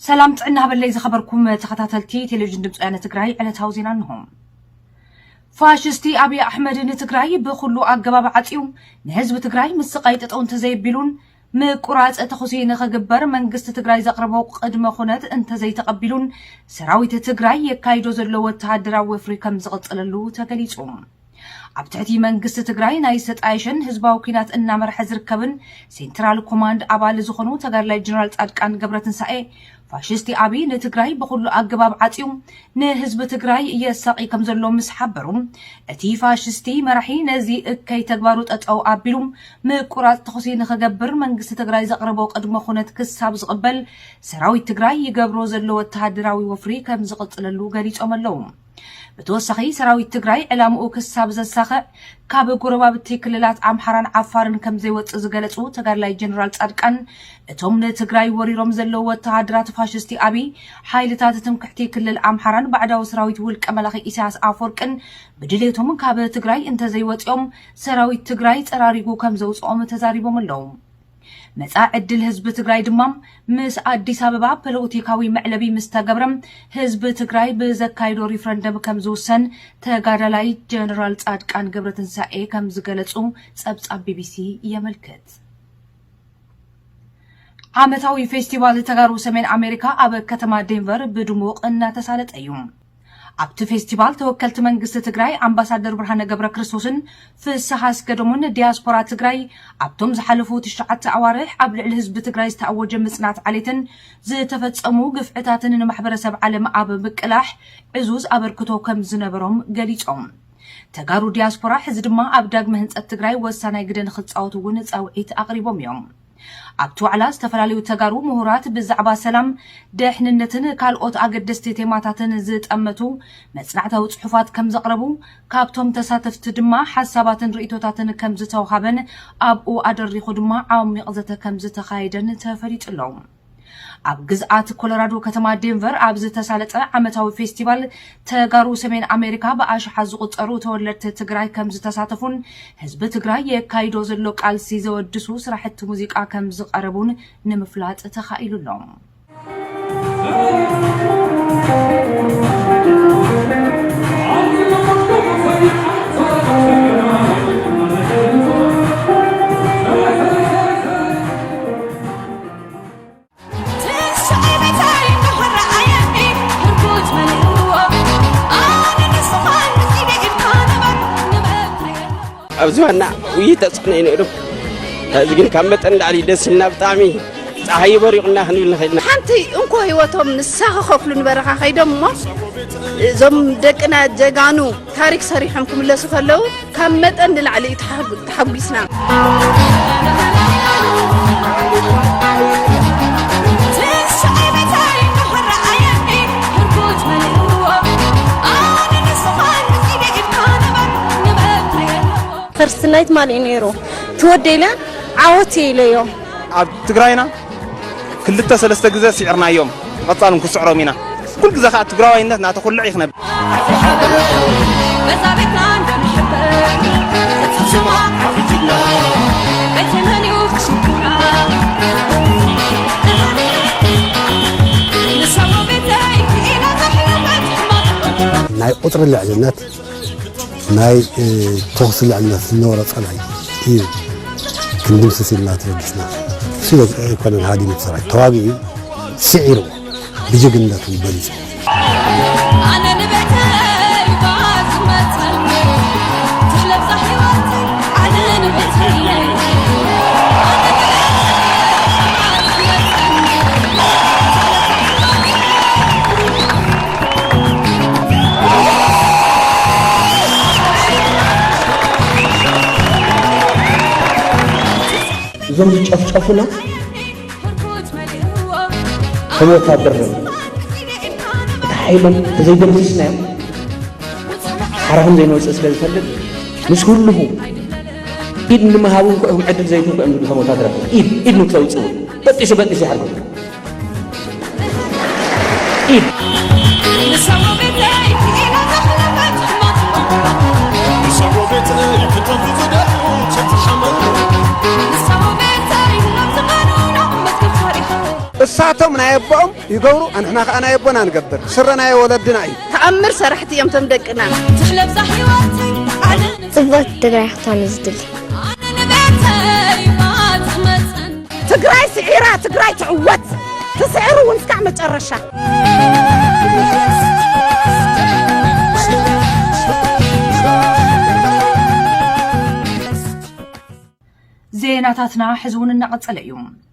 سلام تعنا باللي زخبركم تخطاتلتي تلفزيون دمص انا تግራይ ዕለታው ዜና ነው ፋሽስቲ አብይ አህመድ ንትግራይ በኩሉ አገባብ አጥዩ ንህዝብ ትግራይ ምስቃይ ተጠውን ተዘይቢሉን ምቁራጽ ተخصيነ ከገበር መንግስት ትግራይ ዘቅርበው ቅድመ ኹነት እንተ ዘይተቀቢሉን ሰራዊት ትግራይ የካይዶ ዘሎ ወታደራዊ አፍሪካም ዝቀጥለሉ ተገሊጹ አብታቲ መንግስት ትግራይ ናይ ሰጣይሽን ህዝባው ኪናት እና መርሐ ዝርከብን ሴንትራል ኮማንድ አባል ዝኾኑ ተጋርላይ ጀነራል ጻድቃን ገብረትንሳኤ ፋሽስቲ አብይ ንትግራይ በኩሉ አገባብ አጥዩ ንህዝብ ትግራይ የሳቂ ከም ዘሎ ምስሐበሩ እቲ ፋሽስቲ መራሒ ነዚ እከይ ተግባሩ ጠጣው አቢሉ ምቁራጽ ተخصيነ ከገበር መንግስት ትግራይ ዘቅርበው ቅድመ ኹነት ክሳብ ዝቅበል ሰራዊት ትግራይ ይገብሮ ዘሎ ወታደራዊ ወፍሪ ከም ዝቀጥለሉ ገሊጾም ኣለው بتوسخي سراويت تግራይ ዕላምኡ ክሳብ ዘሳኸ ካብ ጎረባብቲ ክልላት አምሓራን ዓፋርን ከም ዘይወጽ ዝገለጹ ተጋርላይ ጀነራል ጻድቃን እቶም ንትግራይ ወሪሮም ዘለው ወታደራት ፋሽስቲ አብይ ሓይልታት ትምክሕቲ ክልል አምሓራን ባዕዳዊ ሰራዊት ውልቀ መላኺ ኢሳያስ አፈወርቅን ብድሌቶም ካብ ትግራይ እንተ ዘይወጽኦም ሰራዊት ትግራይ ጸራሪጉ ከም ዘውጽኦም ተዛሪቦም ኣለው መጻ ዕድል ህዝብ ትግራይ ድማም ምስ አዲስ አበባ ፖለቲካዊ መዕለቢ ምስተገብረም ህዝብ ትግራይ በዘካይዶ ሪፈረንደም ከም ዝውሰን ተጋዳላይ ጀነራል ጻድቃን ገብረትንሳኤ ከም ዝገለጹ ጸብጻብ ቢቢሲ የመልከት ዓመታዊ ፌስቲቫል ተጋሩ ሰሜን አሜሪካ አበ ከተማ ዴንቨር በድሙቅ እና ተሳለጠዩ ኣብቲ ፌስቲቫል ተወከልቲ መንግስት ትግራይ አምባሳደር ብርሃነ ገብረ ክርስቶስን ፍስሐ ገደሙን ዲያስፖራ ትግራይ ኣብቶም ዝሓለፉ 9 ኣዋርሕ ኣብ ልዕሊ ህዝቢ ትግራይ ዝተኣወጀ ምጽናት ዓሌትን ዝተፈጸሙ ግፍዕታትን ንማሕበረሰብ ዓለም ኣብ ምቅላሕ ዕዙዝ ኣበርክቶ ከም ዝነበሮም ገሊጾም ተጋሩ ዲያስፖራ ሕዚ ድማ ኣብ ዳግመ ህንጸት ትግራይ ወሳናይ ግደ ንኽጻወቱ እውን ጻውዒት ኣቕሪቦም እዮም ኣብቲ ዋዕላ ዝተፈላለዩ ተጋሩ ምሁራት ብዛዕባ ሰላም ድሕንነትን ካልኦት ኣገደስቲ ቴማታትን ዝጠመቱ መጽናዕታዊ ጽሑፋት ከም ዘቕረቡ ካብቶም ተሳተፍቲ ድማ ሓሳባትን ርእይቶታትን ከም ዝተወሃበን ኣብኡ ኣደሪኹ ድማ ዓሚቕ ዘተ ከም ዝተኻየደን ተፈሊጡሎም ኣብ ግዝኣት ኮሎራዶ ከተማ ዴንቨር ኣብ ዝተሳለጠ ዓመታዊ ፌስቲቫል ተጋሩ ሰሜን አሜሪካ በኣሽሓ ዝቁጸሩ ተወለድቲ ትግራይ ከም ዝተሳተፉን ህዝቢ ትግራይ የካይዶ ዘሎ ቃልሲ ዘወድሱ ስራሕቲ ሙዚቃ ከም ዝቀረቡን ንምፍላጥ ተኻኢሉሎም أبزوانا ويتصنعين إلهم هذا كن كم بتند على دسنا بتعمي صحيح بريقنا خلينا خلينا حنتي إنكو هيوتهم نسخة خفلون برخا خيدم ما زم دكنا جانو تاريخ صريحهم كم الله سخلو كم بتند على تحبسنا First night mal inero تودينا عوتي ليو عب تقراينا كلتا سلسة جزء سعرنا يوم قطعنا كسعر منا كل جزء خات تقراينا ناتقول لعيخنا ناي قطر العجلات ناي توصل على النور صلاي إيه كندم سلسلة تلبسنا سيد كان هذه متصرع توابي سعره بجقنة البلد أنا نبعتها يبعث مثلا تلبس حيواتي أنا نبعتها زوج شافنا هو تابرنا تحيلهم زي مسنا حرهم زي نوص اسفل فلد مش كله إيد ما هاون كهم عدل زي تو كأنه هم تابرنا إيد نكسو يسوي بتيش حركة إيد نساتهم نايبهم يقولوا أن إحنا أنا يبونا نقبر سرنا يا ولدنا أي تأمر سرحتي يوم تمدقنا تحلب صحيواتي صبت تقرأي حطاني زدل تقرأي سعيرة تقرأي تعوت تسعروا ونفكع متقرشة زيناتاتنا حزون النقص اليوم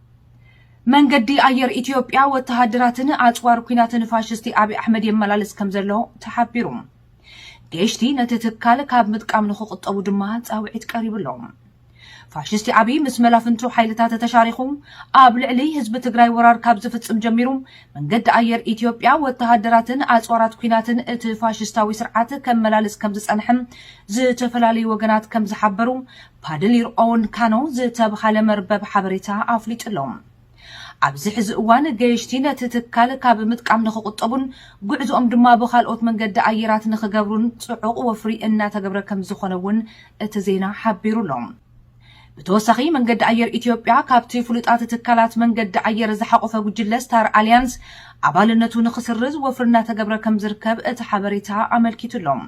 من قدي أير إثيوبيا وتهدراتنا أطوار كيناتن فاشستي أبي أحمد يملالس كمزلو تحبيرهم جيشتي نتتكال كاب متقام نخوق أبو دمات أو عيد قريب لهم فاشستي أبي مسملا فنتو حيلتات تشاريخهم قابل عليه حزب تግራይ ورار كاب زفتم جميرهم من قد أير إثيوبيا وتهدراتنا أطوارات كيناتن ات فاشستاوي سرعات كملالس كمزصنحم زتفلالي وغنات كمزحبرو بادلير أون كانو زتبخال مربب حبريتا أفليطلهم ኣብዚ ሕዚ እዋን ገይሽቲ ነቲ ትካል ካብ ምጥቃም ንኽቁጠቡን ጉዕዞኦም ድማ ብኻልኦት መንገዲ ኣየራት ንኽገብሩን ፅዑቕ ወፍሪ እናተገብረ ከም ዝኾነ እውን እቲ ዜና ሓቢሩሎም ብተወሳኺ መንገዲ ኣየር ኢትዮጵያ ካብቲ ፍሉጣት ትካላት መንገዲ ኣየር ዝሓቆፈ ጉጅለ ስታር ኣልያንስ ኣባልነቱ ንኽስርዝ ወፍሪ እናተገብረ ከም ዝርከብ እቲ ሓበሬታ ኣመልኪቱሎም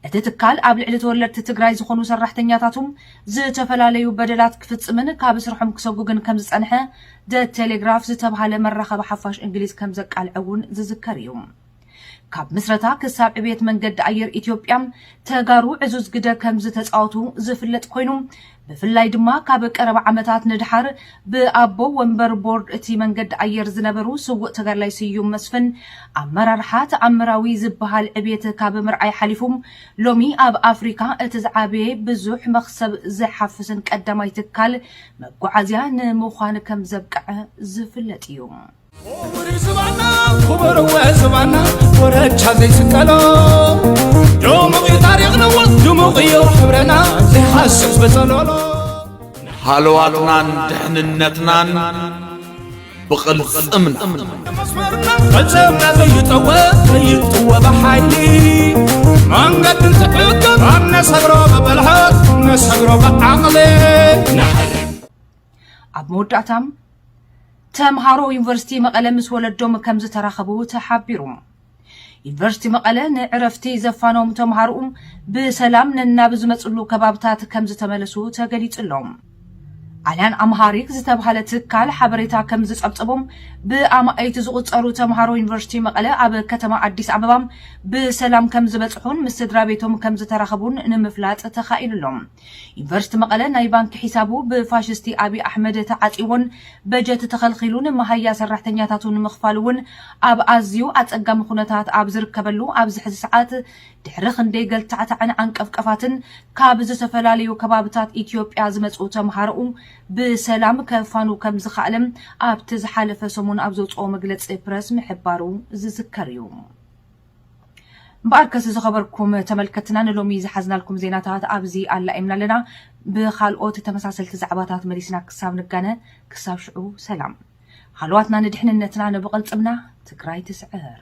እቲ ትካል ኣብ ልዕሊ ተወለድቲ ትግራይ ዝኾኑ ሰራሕተኛታቱም ዝተፈላለዩ በደላት ክፍጽምን ካብ ስርሖም ክሰጉግን ከም ዝጸንሐ ደ ቴሌግራፍ ዝተባሃለ መራኸቢ ሓፋሽ እንግሊዝ ከም ዘቃልዐውን ዝዝከር እዩ ካብ ምስረታ ክሳብ ዕብየት መንገዲ ኣየር ኢትዮጵያ ተጋሩ ዕዙዝ ግደ ከም ዝተጻወቱ ዝፍለጥ ኮይኑ ብፍላይ ድማ ካብ ቀረባ ዓመታት ንድሓር ብኣቦ ወንበር ቦርድ እቲ መንገዲ ኣየር ዝነበሩ ስውእ ተጋርላይ ስዩም መስፍን ኣመራርሓ ተኣምራዊ ዝበሃል ዕብየት ካብ ምርኣይ ሓሊፉም ሎሚ ኣብ ኣፍሪካ እቲ ዝዓበየ ብዙሕ መኽሰብ ዝሓፍስን ቀዳማይ ትካል መጓዓዝያ ንምዃን ከም ዘብቅዐ ዝፍለጥ እዩ خبر وزبانا ورجع زي سكالو دموغي تاريخنا ودموغي حبرنا زي حاسس بزلولو حالواتنا دحننتنا بقلص امن فلسفنا زي يطوى بحالي من قد نتحكم عنا صبرو ببلحات نصبرو بعقلي ኣብ መወዳእታም ተምሃሮ ዩኒቨርሲቲ መቐለ ምስ ወለዶም ከም ዝተራኸቡ ተሓቢሩ ዩኒቨርሲቲ መቐለ ንዕረፍቲ ዘፋኖም ተምሃሮም ብሰላም ነናብ ዝመጽሉ ከባብታት ከም ዝተመለሱ ተገሊጽሎም ኣልያን ኣምሃሪክ ዝተባሃለ ትካል ሓበሬታ ከም ዝጸብጽቦም ብኣማእይቲ ዝቑጸሩ ተምሃሮ ዩኒቨርሲቲ መቐለ ኣብ ከተማ ኣዲስ ኣበባ ብሰላም ከም ዝበጽሑን ምስ ስድራ ቤቶም ከም ዝተራኸቡን ንምፍላጥ ተኻኢሉሎም ዩኒቨርሲቲ መቐለ ናይ ባንኪ ሒሳቡ ብፋሽስቲ አቢ ኣሕመድ ተዓጺውን በጀት ተኸልኺሉን መሃያ ሰራሕተኛታቱን ምኽፋሉን ኣብ ኣዝዩ ኣጸጋሚ ኩነታት ኣብ ዝርከበሉ ኣብዚ ሕዚ ሰዓት ድሕሪ ክንደይ ገልታዕታዕን አንቀፍቀፋትን ካብ ዝተፈላለዩ ከባብታት ኢትዮጵያ ዝመጹ ተምሃሮ ብሰላም ከፋኑ ከም ዝኻለም ኣብቲ ዝሓለፈ ሰሙን ኣብ ዘውጽኦ መግለጺ ፕረስ ምሕባሩ ዝዝከር እዩ ባርከስ ዝኸበርኩም ተመልከትና ንሎሚ ዝሓዝናልኩም ዜናታት ኣብዚ ኣላኢምና ኣለና ብኻልኦት ተመሳሰልቲ ዛዕባታት መሊስና ክሳብ ንጋነ ክሳብ ሽዑ ሰላም ሃልዋትና ንድሕንነትና ንብቕልጽምና ትግራይ ትስዕር